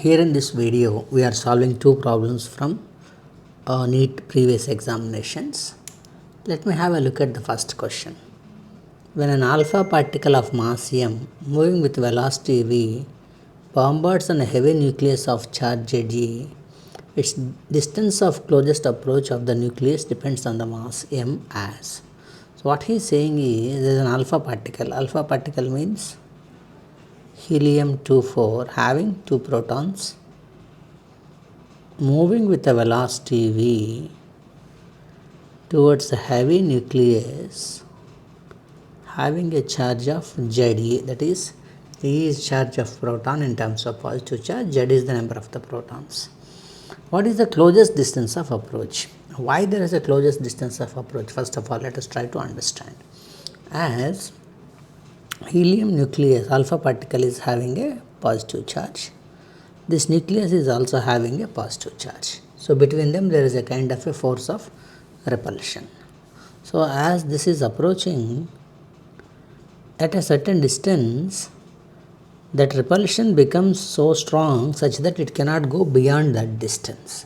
Here in this video, we are solving two problems from NEET previous examinations. Let me have a look at the first question. When an alpha particle of mass m moving with velocity v bombards on a heavy nucleus of charge Ze, its distance of closest approach of the nucleus depends on the mass m as. So what he is saying is there is an alpha particle. Alpha particle means helium-24 having 2 protons moving with a velocity v towards a heavy nucleus having a charge of Ze, that is E is charge of proton in terms of positive charge, Z is the number of the protons. What is the closest distance of approach? Why there is a closest distance of approach? First of all, let us try to understand. As helium nucleus, alpha particle is having a positive charge. This nucleus is also having a positive charge. So between them there is a kind of a force of repulsion. So as this is approaching at a certain distance, that repulsion becomes so strong such that it cannot go beyond that distance.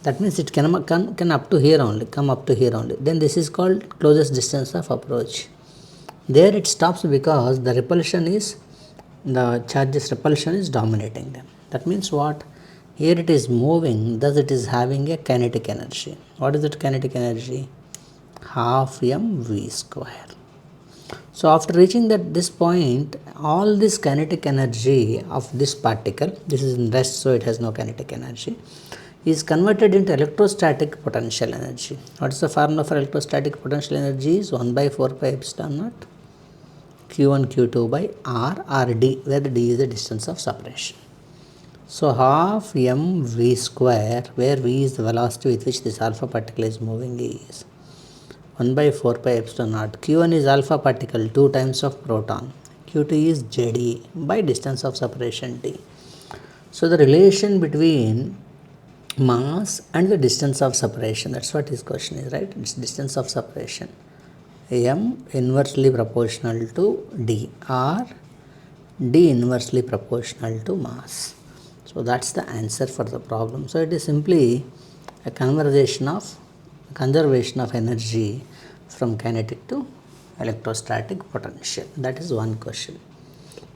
That means it can up to here only, come up to here only. Then this is called closest distance of approach. There it stops because the repulsion is, the charge's repulsion is dominating them. That means what? Here it is moving, thus it is having a kinetic energy. What is that kinetic energy? Half mv square. So after reaching this point, all this kinetic energy of this particle, this is in rest so it has no kinetic energy, is converted into electrostatic potential energy. What is the formula for electrostatic potential energy? Is 1 by 4 pi epsilon naught Q1 Q2 by R d, where the d is the distance of separation. So half mv square, where v is the velocity with which this alpha particle is moving, is 1 by 4 pi epsilon naught. Q1 is alpha particle, 2 times of proton. Q2 is Ze by distance of separation d. So the relation between mass and the distance of separation, that's what his question is, right? It's distance of separation. M inversely proportional to d, or d inversely proportional to mass. So that's the answer for the problem. So it is simply a conservation of energy from kinetic to electrostatic potential. That is one question.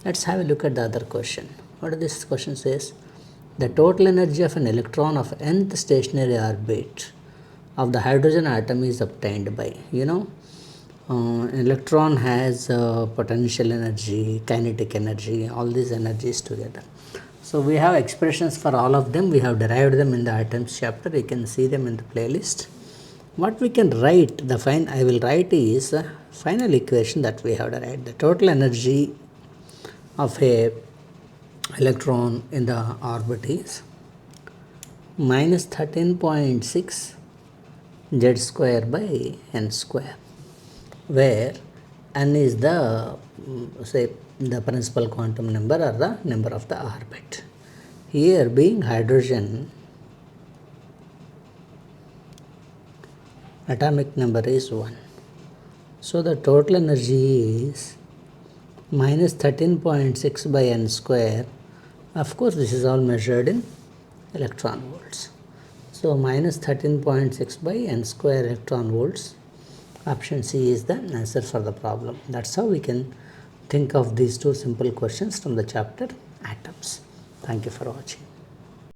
Let's have a look at the other question. What this question says? The total energy of an electron of nth stationary orbit of the hydrogen atom is obtained by, an electron has potential energy, kinetic energy, all these energies together. So we have expressions for all of them. We have derived them in the atoms chapter. You can see them in the playlist. What we can write, I will write is the final equation that we have derived. The total energy of a electron in the orbit is minus 13.6 Z square by n square, where n is the the principal quantum number or the number of the orbit. Here being hydrogen, atomic number is 1. So the total energy is minus 13.6 by n square. Of course, this is all measured in electron volts. So minus 13.6 by n square electron volts. Option C is the answer for the problem. That's how we can think of these two simple questions from the chapter atoms. Thank you for watching.